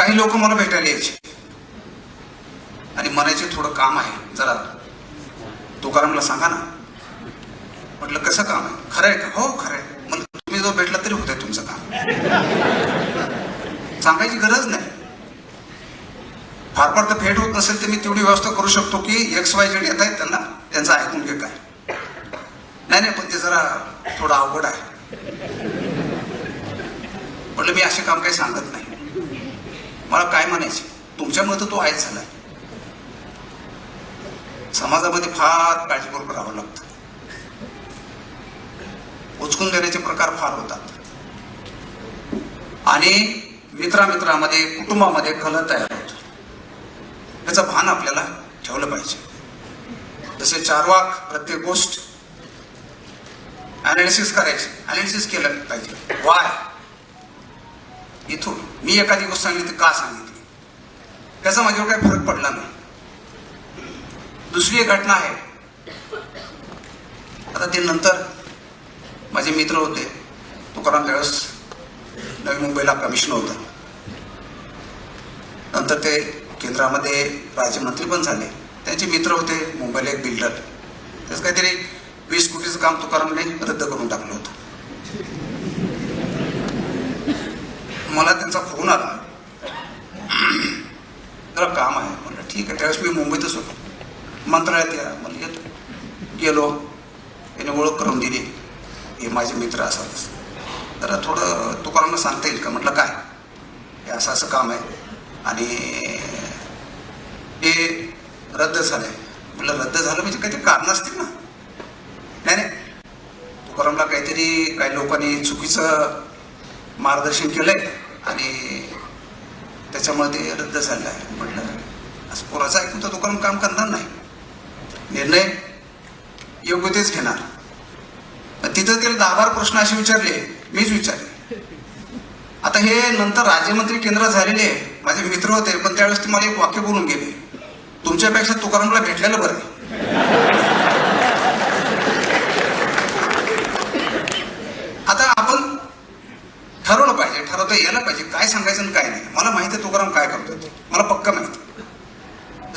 काही लोक मला भेटायला यायचे आणि म्हणायचे थोडं काम आहे, जरा तुकारामला सांगा ना. म्हटलं कसं काम आहे? खरं आहे का? हो खरं आहे. मग तुम्ही जो भेटला तरी होतंय तुमचं काम, सांगायची गरज नाही. फार फार तर भेट होत नसेल तर मी तेवढी व्यवस्था करू शकतो की XYZ येत आहेत, त्यांना त्यांचं ऐकून घे. काय नाही पण ते जरा थोडं अवघड आहे. म्हटलं मी असे काम काही सांगत नाही. मला काय म्हणायचे, तुमच्यामुळे तर तो आहेच झालाय. समाजामध्ये फार काळजीपूर्वक राहावं लागतं. उचकून देण्याचे प्रकार फार होतात आणि मित्रामित्रामध्ये कुटुंबामध्ये कलह तयार होतो. याचं भान आपल्याला ठेवलं पाहिजे. जसे चार्वाक प्रत्येक गोष्ट अनालिसिस करायची, अनालिसिस केलं पाहिजे. वाय इथून मी एखादी गोष्ट सांगितली तर का सांगितली, त्याचा माझ्यावर काही फरक पडला नाही. दुसरी एक घटना आहे. आता ते नंतर माझे मित्र होते. तुकाराम त्यावेळेस नवी मुंबईला कमिशनर होता. नंतर ते केंद्रामध्ये राज्यमंत्री पण झाले. त्यांचे मित्र होते मुंबईला एक बिल्डर. त्याच काहीतरी 20 कोटीचं काम तुकारामने रद्द करून टाकलं होतं. मला त्यांचा फोन आला, जरा काम आहे. म्हटलं ठीक आहे. त्यावेळेस मी मुंबईतच होतो. मंत्रालयात या म्हणजे गेलो. त्याने ओळख करून दिली, हे माझे मित्र असतात. जरा थोडं तुकारामला सांगता येईल का? म्हटलं काय, हे असं असं काम आहे आणि हे रद्द झालंय. म्हटलं रद्द झालं म्हणजे काहीतरी कारण असतील ना? नाही तुकारामला काहीतरी काही लोकांनी चुकीचं मार्गदर्शन केलंय आणि त्याच्यामुळे ते रद्द झालं आहे. म्हटलं असं पोराचं ऐकून तर तुकाराम काम करणार नाही. निर्णय योग्य तेच घेणार. तिथं त्याला 10-12 प्रश्न असे विचारले, मीच विचारले. आता हे नंतर राज्यमंत्री केंद्रात झालेले माझे मित्र होते, पण त्यावेळेस ते मला एक वाक्य बोलून गेले, तुमच्यापेक्षा तुकारामला भेटलेलं बरं. आता आपण ठरवलं पाहिजे, ठरवता यायला पाहिजे काय सांगायचं आणि काय नाही. मला माहिती आहे तुकाराम काय करतो, मला पक्का माहिती.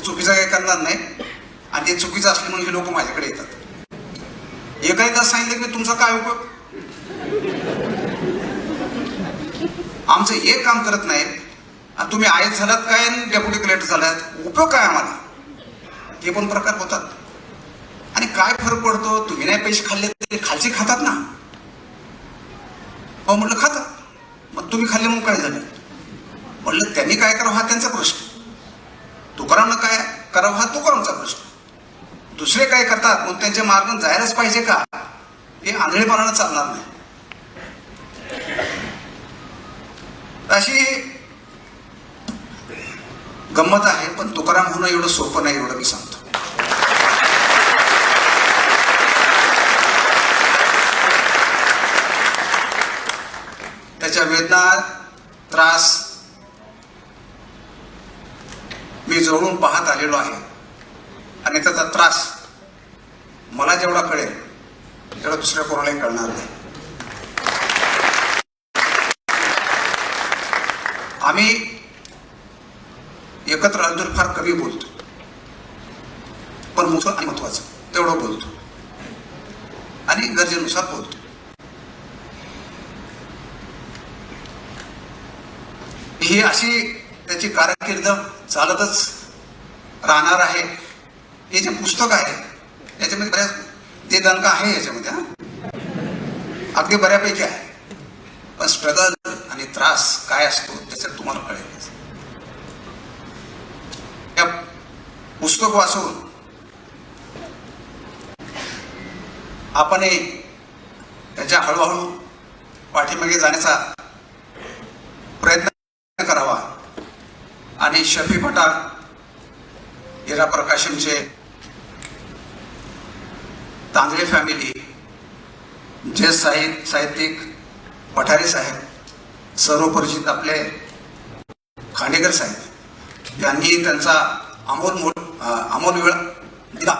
चुकीचं काय करणार नाही आणि ते चुकीचं असले म्हणून हे लोक माझ्याकडे येतात. एका तास सांगितलं की तुमचा काय उपयोग? आमचं एक काम करत नाही आणि तुम्ही आयत झालात काय आणि डेप्युटी कलेक्टर झालात, उपयोग काय आम्हाला? हे पण प्रकार होतात. आणि काय फरक पडतो? तुम्ही नाही पैसे खाल्ले तरी खालचे खातात ना. हो म्हटलं खातात. मग तुम्ही खाल्ले मग काय झालं? म्हटलं त्यांनी काय करावं हा त्यांचा प्रश्न, तुकारामनं काय करावं हा तुकारामचा प्रश्न. दुसरे काय करतात मग त्यांच्या मार्गाने जायलाच पाहिजे का? हे आंधळेपणानं चालणार नाही. अशी गंमत आहे. पण तुकाराम होणं एवढं सोपं नाही, एवढं मी सांगतो. त्याच्या वेदना त्रास मी जवळून पाहत आलेलो आहे आणि त्याचा त्रास मला जेवढा कळेल तेवढा दुसऱ्या कोणालाही कळणार नाही. आम्ही एकत्र आलो फार कमी बोलतो, पण महत्वाचं तेवढं बोलतो आणि गरजेनुसार बोलतो. ही अशी त्याची कारकीर्द चालतच राहणार आहे. हे जे पुस्तक आहे याच्यामध्ये बऱ्याच ते दणका आहे, याच्यामध्ये अगदी बऱ्यापैकी आहे. पण स्ट्रगल आणि त्रास काय असतो त्याच्यात तुम्हाला कळेल. या पुस्तक वाचून आपण त्याच्या हळूहळू पाठीमागे जाण्याचा प्रयत्न करावा आणि शफी पठाण, इरा प्रकाशनचे, तांदळे फॅमिली, जे साहित्यिक पठारे साहेब, सर्वपरिचित आपले खांडेकर साहेब यांनी त्यांचा अमोल वेळ दिला.